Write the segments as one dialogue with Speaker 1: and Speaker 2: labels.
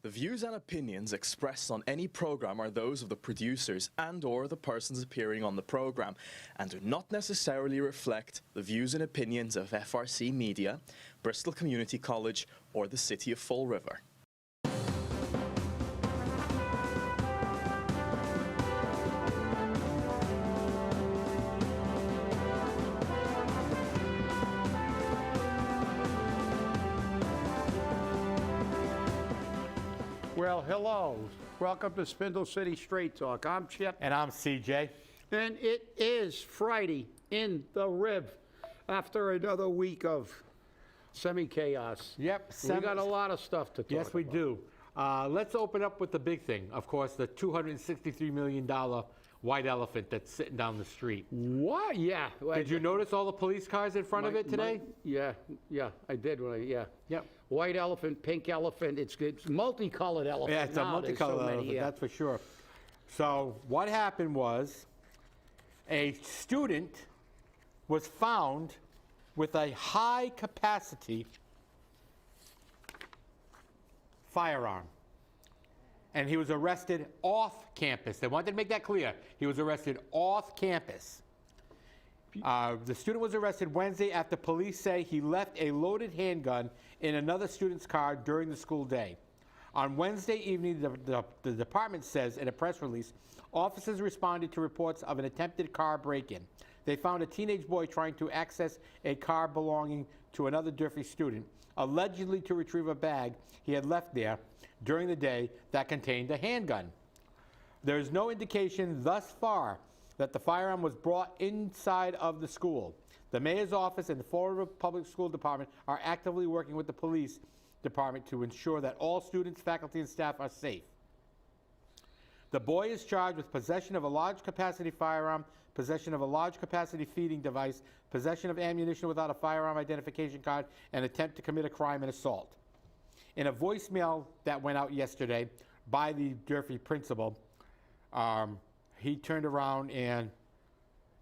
Speaker 1: The views and opinions expressed on any program are those of the producers and/or the persons appearing on the program and do not necessarily reflect the views and opinions of FRC Media, Bristol Community College, or the City of Fall River.
Speaker 2: Well, hello. Welcome to Spindle City Straight Talk. I'm Chip.
Speaker 3: And I'm CJ.
Speaker 2: And it is Friday in the rib after another week of semi-chaos.
Speaker 3: Yep.
Speaker 2: We got a lot of stuff to talk about.
Speaker 3: Yes, we do. Let's open up with the big thing. Of course, the $263 million white elephant that's sitting down the street.
Speaker 2: What? Yeah.
Speaker 3: Did you notice all the police cars in front of it today?
Speaker 2: Yeah, I did.
Speaker 3: Yep.
Speaker 2: White elephant, pink elephant. It's multicolored elephant.
Speaker 3: Yeah, it's a multicolored elephant, that's for sure. So what happened was a student was found with a high-capacity firearm. And he was arrested off campus. They wanted to make that clear. He was arrested off campus. The student was arrested Wednesday after police say he left a loaded handgun in another student's car during the school day. On Wednesday evening, the department says in a press release, officers responded to reports of an attempted car break-in. They found a teenage boy trying to access a car belonging to another Durfee student, allegedly to retrieve a bag he had left there during the day that contained a handgun. There is no indication thus far that the firearm was brought inside of the school. The mayor's office and the Fall River Public School Department are actively working with the police department to ensure that all students, faculty, and staff are safe. The boy is charged with possession of a large-capacity firearm, possession of a large-capacity feeding device, possession of ammunition without a firearm identification card, and attempt to commit a crime and assault. In a voicemail that went out yesterday by the Durfee principal, he turned around and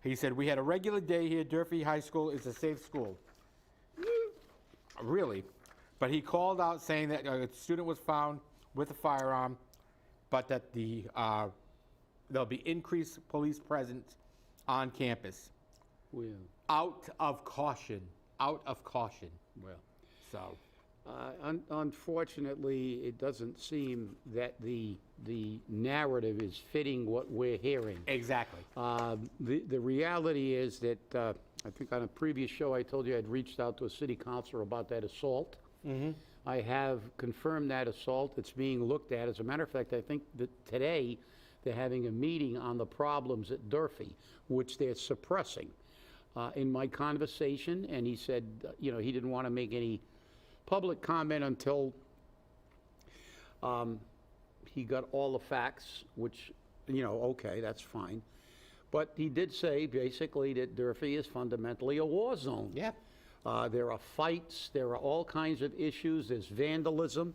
Speaker 3: he said, "We had a regular day here. Durfee High School is a safe school." Really? But he called out saying that a student was found with a firearm, but that there'll be increased police presence on campus.
Speaker 2: Well.
Speaker 3: Out of caution. Out of caution.
Speaker 2: Well.
Speaker 3: So.
Speaker 2: Unfortunately, it doesn't seem that the narrative is fitting what we're hearing.
Speaker 3: Exactly.
Speaker 2: The reality is that I think on a previous show I told you I'd reached out to a city councilor about that assault. Mm-hmm. I have confirmed that assault. It's being looked at. As a matter of fact, I think that today they're having a meeting on the problems at Durfee, which they're suppressing. In my conversation, and he said, he didn't want to make any public comment until he got all the facts, which, okay, that's fine. But he did say, basically, that Durfee is fundamentally a war zone.
Speaker 3: Yeah.
Speaker 2: There are fights. There are all kinds of issues. There's vandalism.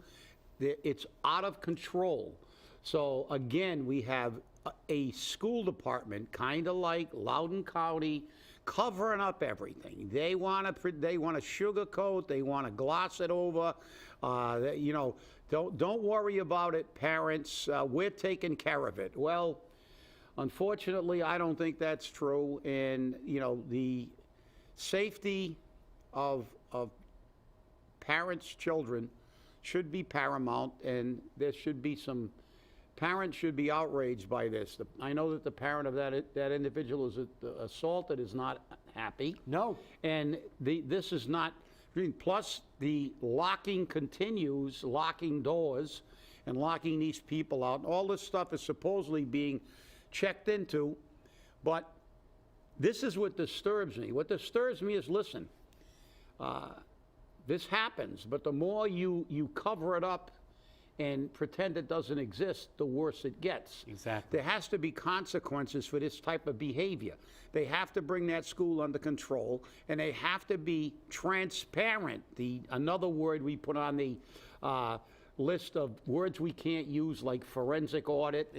Speaker 2: It's out of control. So, again, we have a school department, kind of like Loudoun County, covering up everything. They want to sugarcoat. They want to gloss it over. Don't worry about it, parents. We're taking care of it. Well, unfortunately, I don't think that's true. And the safety of parents' children should be paramount, and there should be some. Parents should be outraged by this. I know that the parent of that individual is assaulted is not happy.
Speaker 3: No.
Speaker 2: And this is not. Plus, the locking continues, locking doors, and locking these people out. All this stuff is supposedly being checked into, but this is what disturbs me. What disturbs me is, listen, this happens, but the more you cover it up and pretend it doesn't exist, the worse it gets.
Speaker 3: Exactly.
Speaker 2: There has to be consequences for this type of behavior. They have to bring that school under control, and they have to be transparent. Another word we put on the list of words we can't use, like forensic audit,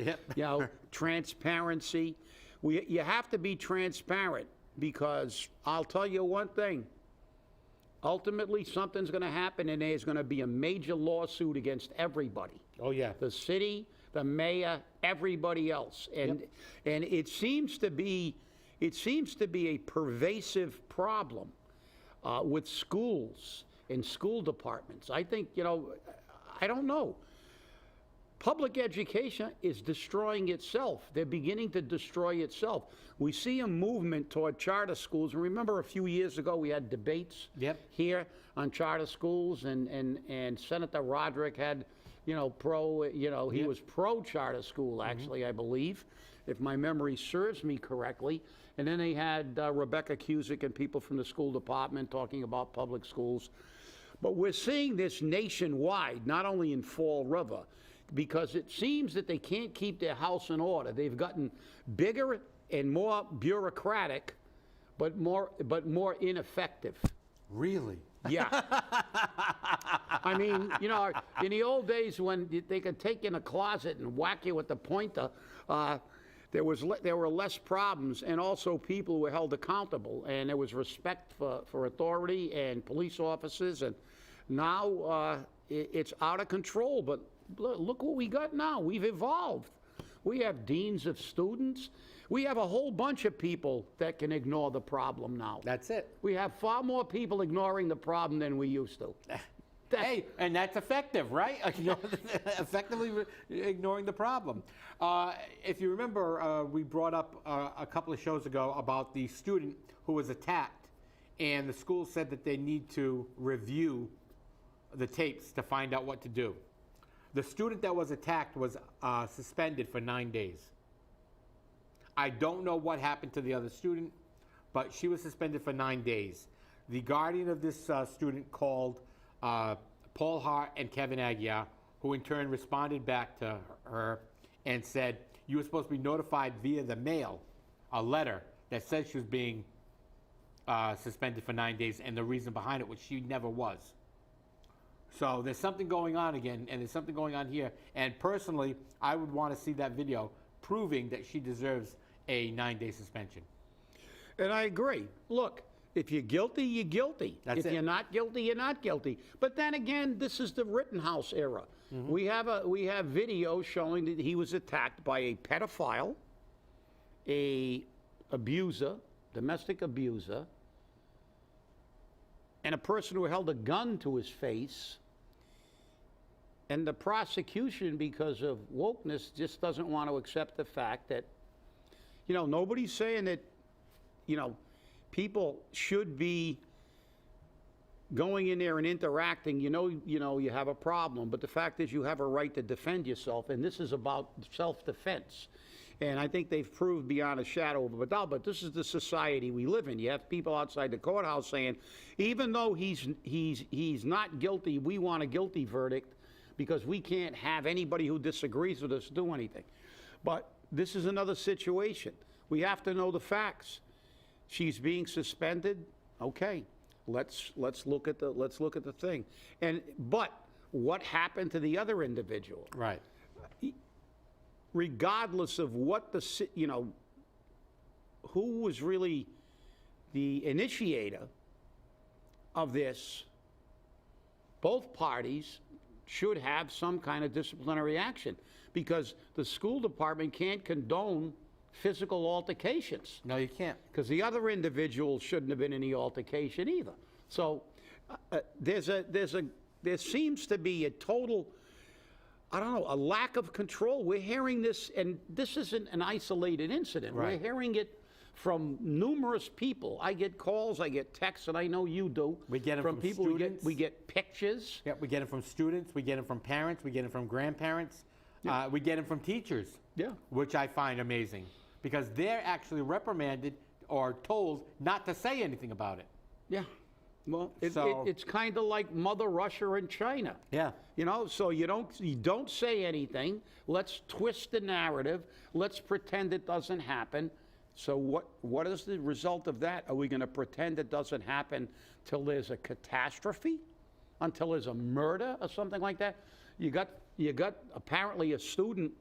Speaker 2: transparency. You have to be transparent, because I'll tell you one thing. Ultimately, something's going to happen, and there's going to be a major lawsuit against everybody.
Speaker 3: Oh, yeah.
Speaker 2: The city, the mayor, everybody else. And it seems to be a pervasive problem with schools and school departments. I think, I don't know. Public education is destroying itself. They're beginning to destroy itself. We see a movement toward charter schools. And remember a few years ago we had debates here on charter schools, and Senator Roderick had, he was pro charter school, actually, I believe, if my memory serves me correctly. And then they had Rebecca Cusick and people from the school department talking about public schools. But we're seeing this nationwide, not only in Fall River, because it seems that they can't keep their house in order. They've gotten bigger and more bureaucratic, but more ineffective.
Speaker 3: Really?
Speaker 2: Yeah. I mean, in the old days when they could take you in a closet and whack you with the pointer, there were less problems, and also people were held accountable, and there was respect for authority and police officers. And now it's out of control. But look what we got now. We've evolved. We have deans of students. We have a whole bunch of people that can ignore the problem now.
Speaker 3: That's it.
Speaker 2: We have far more people ignoring the problem than we used to.
Speaker 3: Hey, and that's effective, right? Effectively ignoring the problem. If you remember, we brought up a couple of shows ago about the student who was attacked, and the school said that they need to review the tapes to find out what to do. The student that was attacked was suspended for 9 days. I don't know what happened to the other student, but she was suspended for 9 days. The guardian of this student called Paul Hart and Kevin Aguiar, who in turn responded back to her and said, you were supposed to be notified via the mail, a letter that said she was being suspended for 9 days, and the reason behind it, which she never was. So there's something going on again, and there's something going on here. And personally, I would want to see that video proving that she deserves a 9-day suspension.
Speaker 2: And I agree. Look, if you're guilty, you're guilty. If you're not guilty, you're not guilty. But then again, this is the Rittenhouse era. We have video showing that he was attacked by a pedophile, a abuser, domestic abuser, and a person who held a gun to his face. And the prosecution, because of wokeness, just doesn't want to accept the fact that, nobody's saying that, people should be going in there and interacting. You have a problem, but the fact is you have a right to defend yourself, and this is about self-defense. And I think they've proved beyond a shadow of a doubt, but this is the society we live in. You have people outside the courthouse saying, even though he's not guilty, we want a guilty verdict because we can't have anybody who disagrees with us do anything. But this is another situation. We have to know the facts. She's being suspended. Okay, let's look at the thing. But what happened to the other individual?
Speaker 3: Right.
Speaker 2: Regardless of what who was really the initiator of this, both parties should have some kind of disciplinary action, because the school department can't condone physical altercations.
Speaker 3: No, you can't.
Speaker 2: Because the other individual shouldn't have been in the altercation either. So there seems to be a total, a lack of control. We're hearing this, and this isn't an isolated incident.
Speaker 3: Right.
Speaker 2: We're hearing it from numerous people. I get calls, I get texts, and I know you do.
Speaker 3: We get them from
Speaker 2: people.
Speaker 3: students.
Speaker 2: We get pictures.
Speaker 3: Yep, we get them from students. We get them from parents. We get them from grandparents.
Speaker 2: Yeah.
Speaker 3: We get them from teachers.
Speaker 2: Yeah.
Speaker 3: Which I find amazing, because they're actually reprimanded or told not to say anything about it.
Speaker 2: Yeah. Well, it's kind of like Mother Russia in China.
Speaker 3: Yeah.
Speaker 2: So you don't say anything. Let's twist the narrative. Let's pretend it doesn't happen. So what is the result of that? Are we going to pretend it doesn't happen till there's a catastrophe, until there's a murder or something like that? You got apparently a student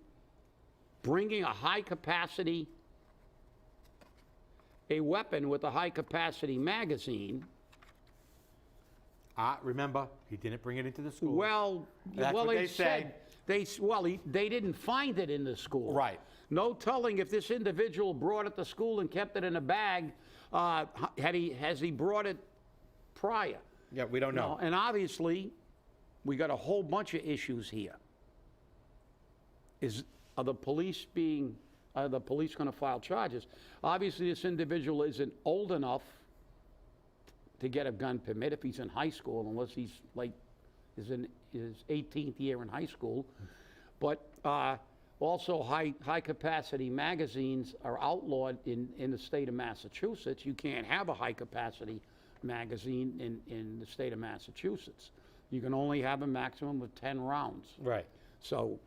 Speaker 2: bringing a weapon with a high-capacity magazine.
Speaker 3: Remember, he didn't bring it into the school.
Speaker 2: Well,
Speaker 3: That's what they say.
Speaker 2: They didn't find it in the school.
Speaker 3: Right.
Speaker 2: No telling if this individual brought it to school and kept it in a bag. Has he brought it prior?
Speaker 3: Yeah, we don't know.
Speaker 2: And obviously, we got a whole bunch of issues here. Are the police going to file charges? Obviously, this individual isn't old enough to get a gun permit if he's in high school, unless he's is in his 18th year in high school. But also, high capacity magazines are outlawed in the state of Massachusetts. You can't have a high capacity magazine in the state of Massachusetts. You can only have a maximum of 10 rounds.
Speaker 3: Right.
Speaker 2: So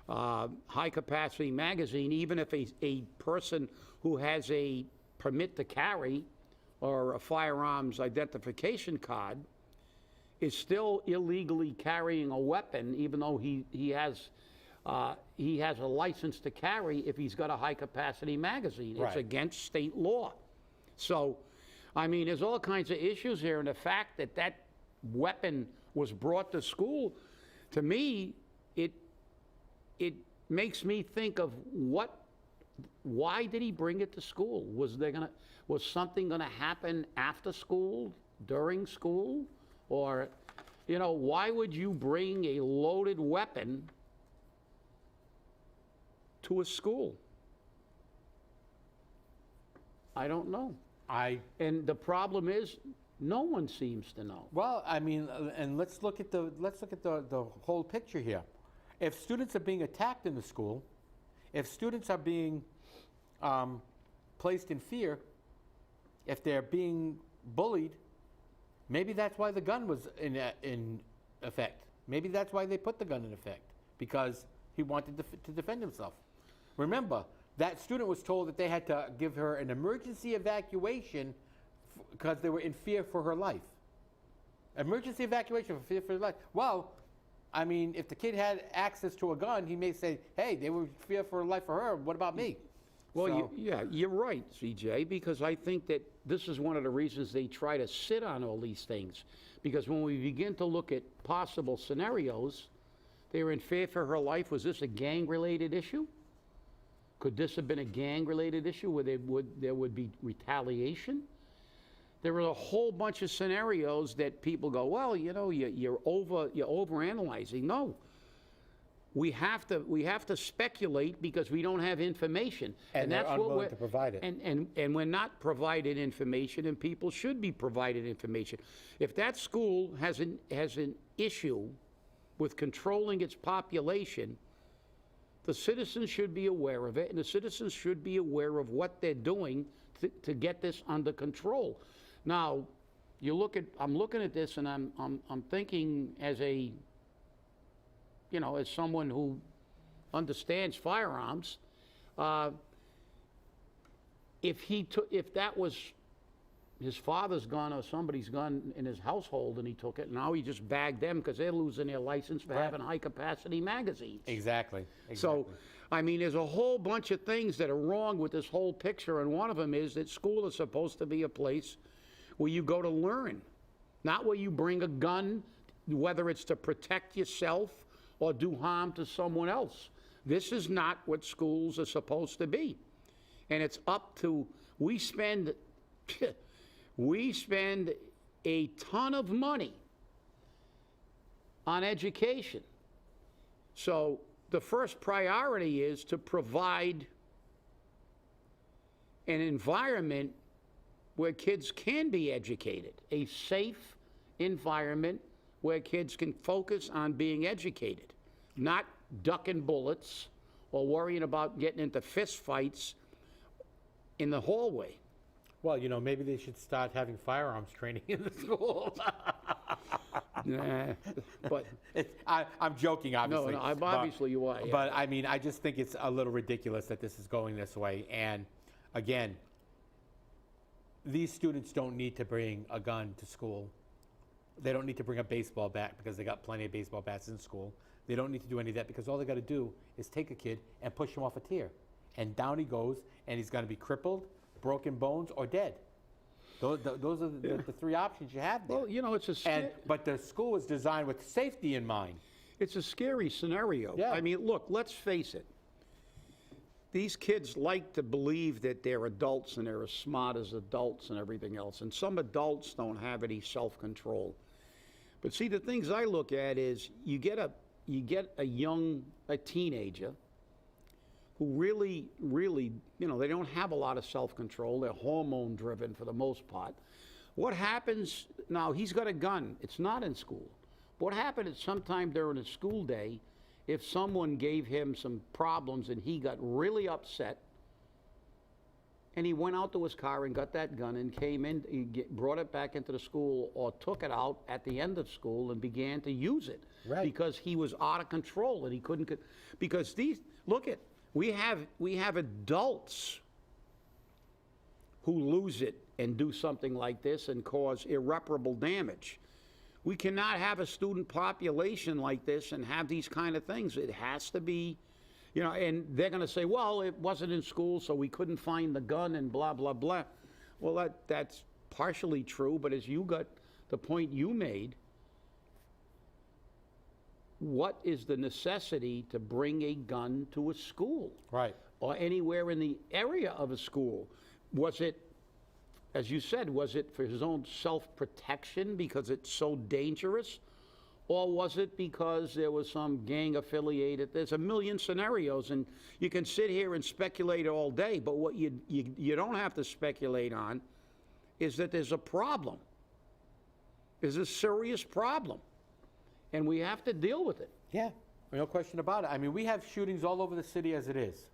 Speaker 2: high capacity magazine, even if a person who has a permit to carry or a firearms identification card is still illegally carrying a weapon, even though he has a license to carry if he's got a high capacity magazine.
Speaker 3: Right.
Speaker 2: It's against state law. So, I mean, there's all kinds of issues here, and the fact that that weapon was brought to school, to me, it makes me think of why did he bring it to school? Was something gonna happen after school, during school? Or, why would you bring a loaded weapon to a school? I don't know. And the problem is, no one seems to know.
Speaker 3: Well, I mean, and let's look at the whole picture here. If students are being attacked in the school, if students are being placed in fear, if they're being bullied, maybe that's why the gun was in effect. Maybe that's why they put the gun in effect, because he wanted to defend himself. Remember, that student was told that they had to give her an emergency evacuation because they were in fear for her life. Emergency evacuation for fear for her life. Well, I mean, if the kid had access to a gun, he may say, hey, they were in fear for her life for her. What about me?
Speaker 2: Well, you're right, CJ, because I think that this is one of the reasons they try to sit on all these things. Because when we begin to look at possible scenarios, they were in fear for her life. Was this a gang-related issue? Could this have been a gang-related issue where there would be retaliation? There were a whole bunch of scenarios that people go, well, you're overanalyzing. No. We have to speculate because we don't have information,
Speaker 3: and that's what we're to provide it.
Speaker 2: And we're not provided information, and people should be provided information. If that school has an issue with controlling its population, the citizens should be aware of it, and the citizens should be aware of what they're doing to get this under control. Now, I'm looking at this, and I'm thinking as as someone who understands firearms, if that was his father's gun or somebody's gun in his household and he took it, now he just bagged them because they're losing their license for having high-capacity magazines.
Speaker 3: Exactly.
Speaker 2: So, I mean, there's a whole bunch of things that are wrong with this whole picture, and one of them is that school is supposed to be a place where you go to learn, not where you bring a gun, whether it's to protect yourself or do harm to someone else. This is not what schools are supposed to be. And it's up to, we spend a ton of money on education. So the first priority is to provide an environment where kids can be educated, a safe environment where kids can focus on being educated, not ducking bullets or worrying about getting into fist fights in the hallway.
Speaker 3: Well, maybe they should start having firearms training in the schools.
Speaker 2: But
Speaker 3: I'm joking, obviously.
Speaker 2: No, obviously you are. Yeah.
Speaker 3: But I mean, I just think it's a little ridiculous that this is going this way. And again, these students don't need to bring a gun to school. They don't need to bring a baseball bat because they got plenty of baseball bats in school. They don't need to do any of that because all they got to do is take a kid and push him off a tier. And down he goes, and he's going to be crippled, broken bones, or dead. Those are the three options you have there.
Speaker 2: Well, it's
Speaker 3: but the school was designed with safety in mind.
Speaker 2: It's a scary scenario.
Speaker 3: Yeah.
Speaker 2: I mean, look, let's face it. These kids like to believe that they're adults and they're as smart as adults and everything else. And some adults don't have any self-control. But see, the things I look at is you get a teenager who really, they don't have a lot of self-control. They're hormone-driven for the most part. What happens now? He's got a gun. It's not in school. What happened is sometime during a school day, if someone gave him some problems and he got really upset, and he went out to his car and got that gun and came in, brought it back into the school or took it out at the end of school and began to use it.
Speaker 3: Right.
Speaker 2: Because he was out of control and he couldn't, because we have adults who lose it and do something like this and cause irreparable damage. We cannot have a student population like this and have these kind of things. It has to be, and they're going to say, well, it wasn't in school, so we couldn't find the gun and blah, blah, blah. Well, that's partially true, but as you got the point you made, what is the necessity to bring a gun to a school?
Speaker 3: Right.
Speaker 2: Or anywhere in the area of a school? Was it, as you said, was it for his own self-protection because it's so dangerous? Or was it because there was some gang affiliated? There's a million scenarios, and you can sit here and speculate all day, but what you don't have to speculate on is that there's a problem. There's a serious problem, and we have to deal with it.
Speaker 3: Yeah, no question about it. I mean, we have shootings all over the city as it is,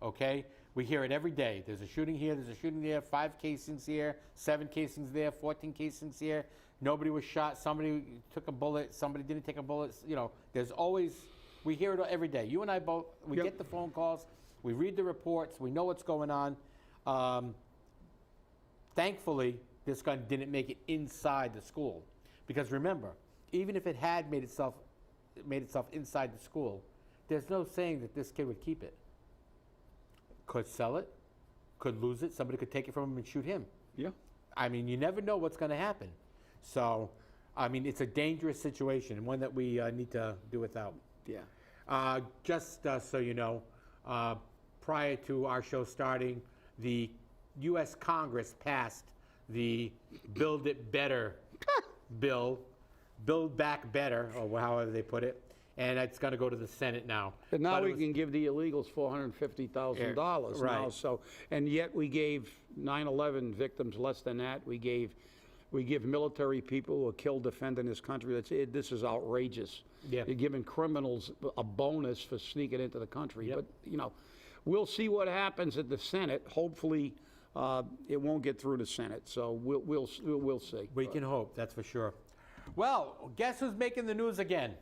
Speaker 3: okay? We hear it every day. There's a shooting here, there's a shooting there, 5 casings here, 7 casings there, 14 casings here. Nobody was shot, somebody took a bullet, somebody didn't take a bullet. There's always, we hear it every day. You and I both, we
Speaker 2: Yep.
Speaker 3: get the phone calls, we read the reports, we know what's going on. Thankfully, this gun didn't make it inside the school. Because remember, even if it had made itself inside the school, there's no saying that this kid would keep it. Could sell it, could lose it, somebody could take it from him and shoot him.
Speaker 2: Yeah.
Speaker 3: I mean, you never know what's going to happen. So, I mean, it's a dangerous situation and one that we need to do without.
Speaker 2: Yeah.
Speaker 3: Just so you know, prior to our show starting, the U.S. Congress passed the Build It Better bill, Build Back Better, or however they put it, and it's going to go to the Senate now.
Speaker 2: And now we can give the illegals $450,000
Speaker 3: right.
Speaker 2: now. So, and yet we gave 9/11 victims less than that. We give military people who are killed defending this country. This is outrageous.
Speaker 3: Yeah.
Speaker 2: You're giving criminals a bonus for sneaking into the country.
Speaker 3: Yep.
Speaker 2: But we'll see what happens at the Senate. Hopefully, it won't get through the Senate. So we'll see.
Speaker 3: We can hope, that's for sure. Well, guess who's making the news again?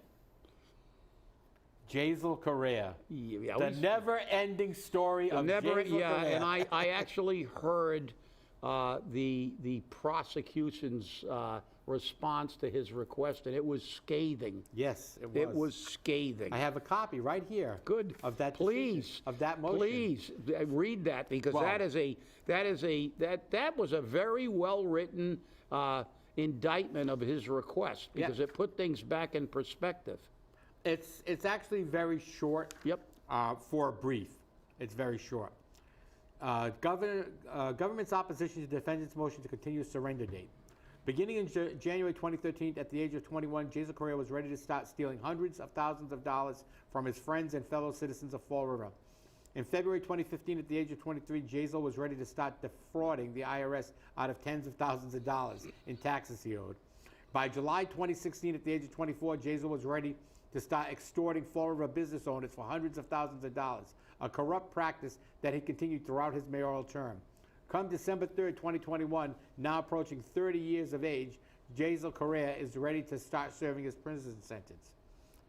Speaker 3: Jasiel Correia.
Speaker 2: Yeah,
Speaker 3: the never-ending story of Jasiel Correia.
Speaker 2: And I actually heard the prosecution's response to his request, and it was scathing.
Speaker 3: Yes, it was.
Speaker 2: It was scathing.
Speaker 3: I have a copy right here.
Speaker 2: Good.
Speaker 3: Of that
Speaker 2: Please.
Speaker 3: decision, of that motion.
Speaker 2: Please read that, because
Speaker 3: Well,
Speaker 2: that was a very well written indictment of his request, because it put things back in perspective.
Speaker 3: It's actually very short.
Speaker 2: Yep.
Speaker 3: For a brief, it's very short. Government's opposition to defendant's motion to continue surrender date. Beginning in January 2013, at the age of 21, Jasiel Correia was ready to start stealing hundreds of thousands of dollars from his friends and fellow citizens of Fall River. In February 2015, at the age of 23, Jasiel was ready to start defrauding the IRS out of tens of thousands of dollars in taxes he owed. By July 2016, at the age of 24, Jasiel was ready to start extorting Fall River business owners for hundreds of thousands of dollars, a corrupt practice that he continued throughout his mayoral term. Come December 3rd, 2021, now approaching 30 years of age, Jasiel Correia is ready to start serving his prison sentence.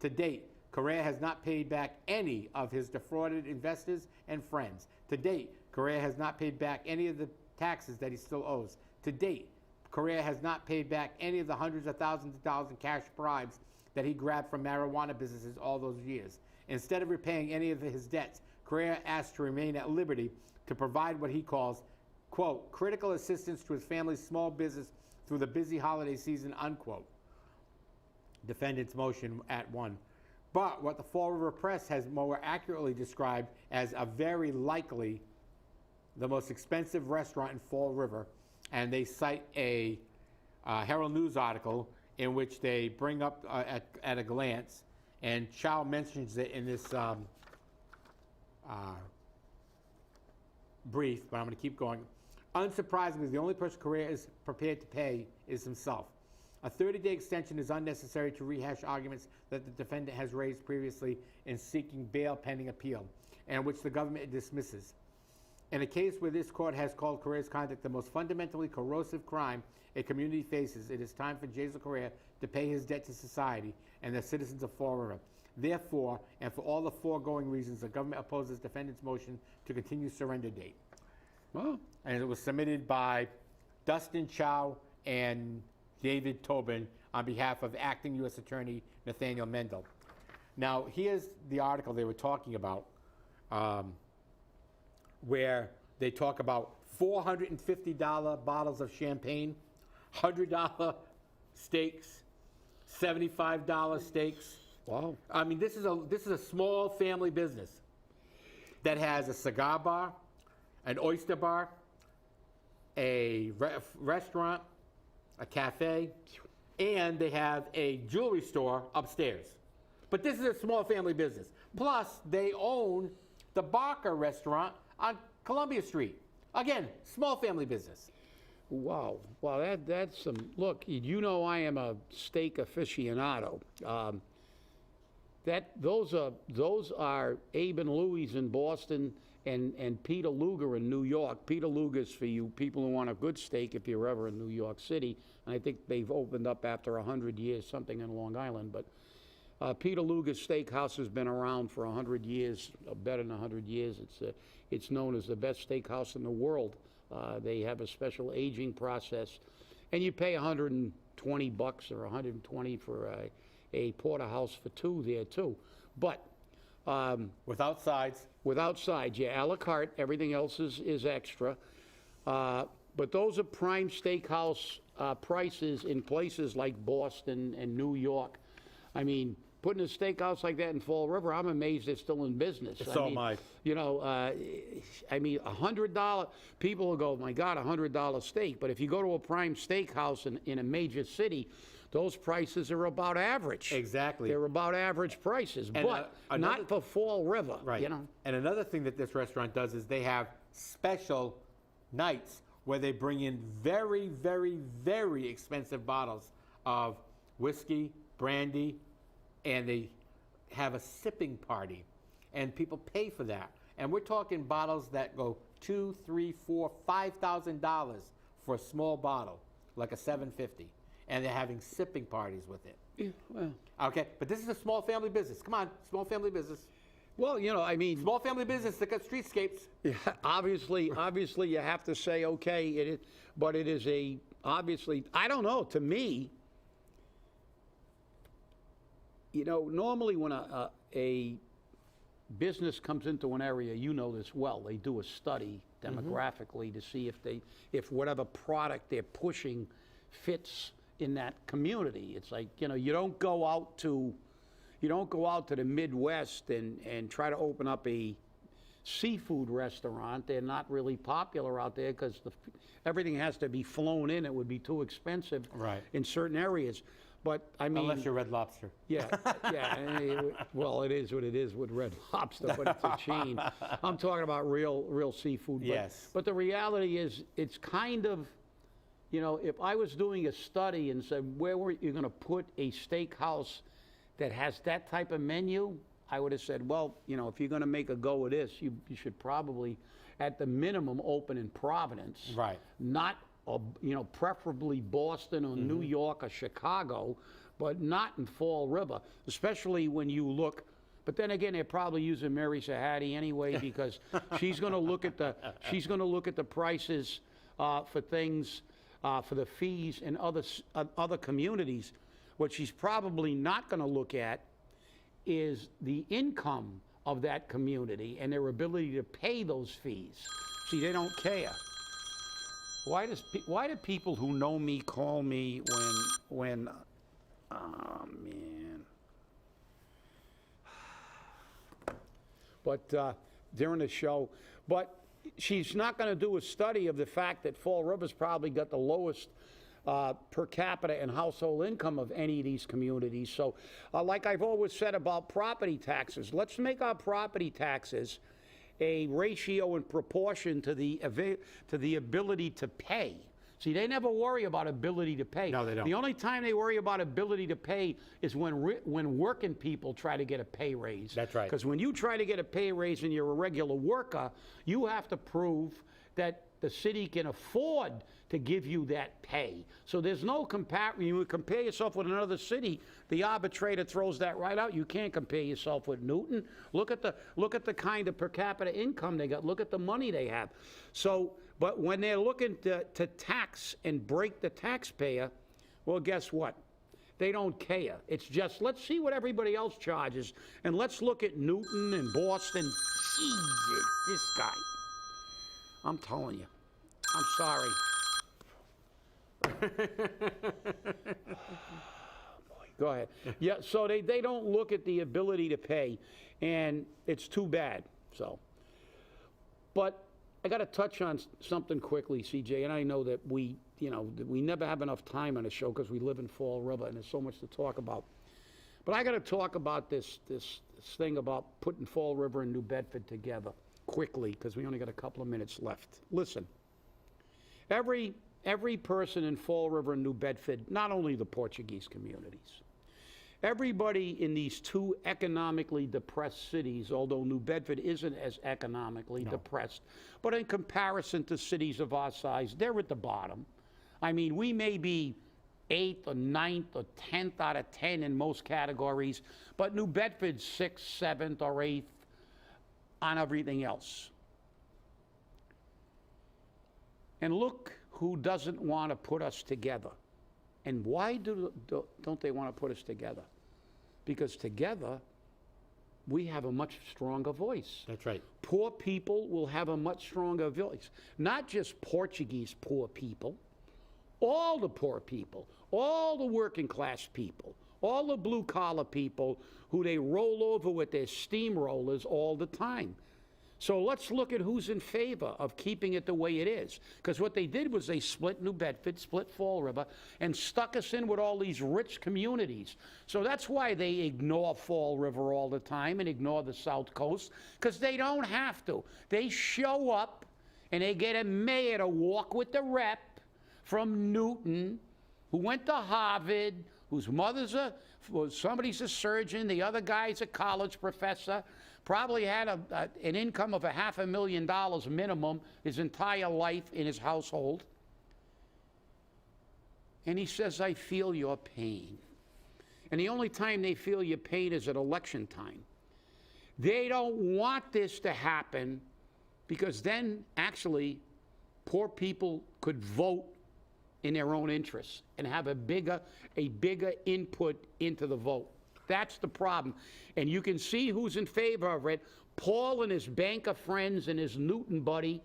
Speaker 3: To date, Correia has not paid back any of his defrauded investors and friends. To date, Correia has not paid back any of the taxes that he still owes. To date, Correia has not paid back any of the hundreds of thousands of dollars in cash bribes that he grabbed from marijuana businesses all those years. Instead of repaying any of his debts, Correia asked to remain at liberty to provide what he calls, quote, critical assistance to his family's small business through the busy holiday season, unquote. Defendant's motion at 1. but what the Fall River Press has more accurately described as a very likely the most expensive restaurant in Fall River, and they cite a Herald News article in which they bring up at a glance, and Chow mentions it in this brief, but I'm going to keep going. Unsurprisingly, the only person Correia is prepared to pay is himself. A 30-day extension is unnecessary to rehash arguments that the defendant has raised previously in seeking bail pending appeal, and which the government dismisses. In a case where this court has called Correia's conduct the most fundamentally corrosive crime a community faces, it is time for Jasiel Correia to pay his debt to society and the citizens of Fall River. Therefore, and for all the foregoing reasons, the government opposes defendant's motion to continue surrender date.
Speaker 2: Well,
Speaker 3: And it was submitted by Dustin Chow and David Tobin on behalf of Acting U.S. Attorney Nathaniel Mendel. Now, here's the article they were talking about, where they talk about $450 bottles of champagne, $100 steaks, $75 steaks.
Speaker 2: wow.
Speaker 3: I mean, this is a small family business that has a cigar bar, an oyster bar, a restaurant, a cafe, and they have a jewelry store upstairs. But this is a small family business. Plus, they own the Barker restaurant on Columbia Street. Again, small family business.
Speaker 2: Wow. Well, that's some. Look, you know I am a steak aficionado. Those are Abe and Louie's in Boston and Peter Luger in New York. Peter Luger's for you people who want a good steak if you're ever in New York City. And I think they've opened up after 100 years, something in Long Island. But Peter Luger's Steakhouse has been around for 100 years, better than 100 years. It's known as the best steakhouse in the world. They have a special aging process, and you pay $120 or $120 for a porterhouse for two there too. But
Speaker 3: Without sides.
Speaker 2: without sides, yeah, a la carte. Everything else is extra. But those are prime steakhouse prices in places like Boston and New York. I mean, putting a steakhouse like that in Fall River, I'm amazed it's still in business.
Speaker 3: So am I.
Speaker 2: You know, I mean, $100, people will go, my God, $100 steak. But if you go to a prime steakhouse in a major city, those prices are about average.
Speaker 3: Exactly.
Speaker 2: They're about average prices,
Speaker 3: And,
Speaker 2: but
Speaker 3: another-
Speaker 2: not for Fall River,
Speaker 3: Right.
Speaker 2: you know.
Speaker 3: And another thing that this restaurant does is they have special nights where they bring in very, very, very expensive bottles of whiskey, brandy, and they have a sipping party, and people pay for that. And we're talking bottles that go $2,000, $3,000, $4,000, $5,000 for a small bottle, like a $750, and they're having sipping parties with it.
Speaker 2: Yeah, well,
Speaker 3: Okay, but this is a small family business. Come on, small family business.
Speaker 2: well, you know, I mean,
Speaker 3: Small family business that got streetscapes.
Speaker 2: yeah, obviously, you have to say, okay, it is, but it is obviously, I don't know, to me, you know, normally when a business comes into an area, you know this well, they do a study demographically to see if whatever product they're pushing fits in that community. It's like, you know, you don't go out to the Midwest and try to open up a seafood restaurant. They're not really popular out there because everything has to be flown in. It would be too expensive
Speaker 3: Right.
Speaker 2: in certain areas. But I mean,
Speaker 3: Unless you're Red Lobster.
Speaker 2: yeah, yeah. Well, it is what it is with Red Lobster, but it's a chain. I'm talking about real seafood. But,
Speaker 3: Yes.
Speaker 2: But the reality is, it's kind of, you know, if I was doing a study and said, where were you going to put a steakhouse that has that type of menu, I would have said, well, you know, if you're going to make a go of this, you should probably, at the minimum, open in Providence.
Speaker 3: Right.
Speaker 2: Not, you know, preferably Boston or New York or Chicago, but not in Fall River, especially when you look. But then again, they're probably using Mary Sahadi anyway because she's going to look at the prices for things for the fees in other communities. What she's probably not going to look at is the income of that community and their ability to pay those fees. See, they don't care. Why do people who know me call me when oh man. but during the show. But she's not going to do a study of the fact that Fall River's probably got the lowest per capita and household income of any of these communities. So like I've always said about property taxes, let's make our property taxes a ratio in proportion to the ability to pay. See, they never worry about ability to pay.
Speaker 3: No, they don't.
Speaker 2: The only time they worry about ability to pay is when working people try to get a pay raise.
Speaker 3: That's right.
Speaker 2: Because when you try to get a pay raise and you're a regular worker, you have to prove that the city can afford to give you that pay. So there's no comparison. You compare yourself with another city, the arbitrator throws that right out. You can't compare yourself with Newton. Look at the kind of per capita income they got. Look at the money they have. So, but when they're looking to tax and break the taxpayer, well, guess what? They don't care. It's just, let's see what everybody else charges, and let's look at Newton and Boston. Jesus, this guy. I'm telling you. I'm sorry. Go ahead. Yeah, so they don't look at the ability to pay, and it's too bad. So, but I got to touch on something quickly, CJ, and I know that we never have enough time on the show because we live in Fall River and there's so much to talk about. But I got to talk about this thing about putting Fall River and New Bedford together quickly because we only got a couple of minutes left. Listen, every person in Fall River and New Bedford, not only the Portuguese communities, everybody in these two economically depressed cities, although New Bedford isn't as economically depressed, but in comparison to cities of our size, they're at the bottom. I mean, we may be 8th or 9th or 10th out of 10 in most categories, but New Bedford's 6th, 7th, or 8th on everything else. And look who doesn't want to put us together. And why don't they want to put us together? Because together, we have a much stronger voice.
Speaker 3: That's right.
Speaker 2: Poor people will have a much stronger voice. Not just Portuguese poor people, all the poor people, all the working class people, all the blue collar people who they roll over with their steamrollers all the time. So let's look at who's in favor of keeping it the way it is. Because what they did was they split New Bedford, split Fall River, and stuck us in with all these rich communities. So that's why they ignore Fall River all the time and ignore the South Coast, because they don't have to. They show up and they get a mayor to walk with the rep from Newton, who went to Harvard, whose somebody's a surgeon, the other guy's a college professor, probably had an income of $500,000 minimum his entire life in his household. And he says, I feel your pain. And the only time they feel your pain is at election time. They don't want this to happen because then actually poor people could vote in their own interests and have a bigger input into the vote. That's the problem. And you can see who's in favor of it. Paul and his banker friends and his Newton buddy,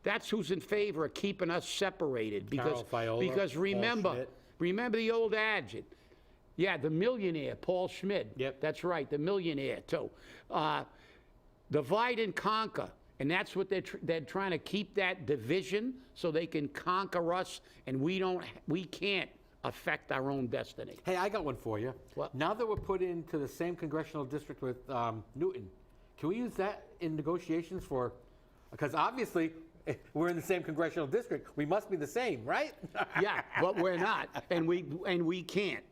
Speaker 2: that's who's in favor of keeping us separated. Because remember the old adage. Yeah, the millionaire, Paul Schmidt.
Speaker 3: Yep.
Speaker 2: That's right, the millionaire too. Divide and conquer. And that's what they're trying to keep that division so they can conquer us, and we can't affect our own destiny.
Speaker 3: Hey, I got one for you.
Speaker 2: What?
Speaker 3: Now that we're put into the same congressional district with Newton, can we use that in negotiations for? Because obviously, we're in the same congressional district. We must be the same, right?
Speaker 2: Yeah, but we're not, and we can't.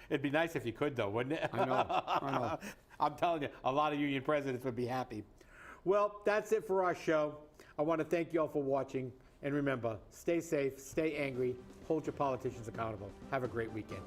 Speaker 3: It'd be nice if you could, though, wouldn't it?
Speaker 2: I know.
Speaker 3: I'm telling you, a lot of union presidents would be happy. Well, that's it for our show. I want to thank you all for watching. And remember, stay safe, stay angry, hold your politicians accountable. Have a great weekend.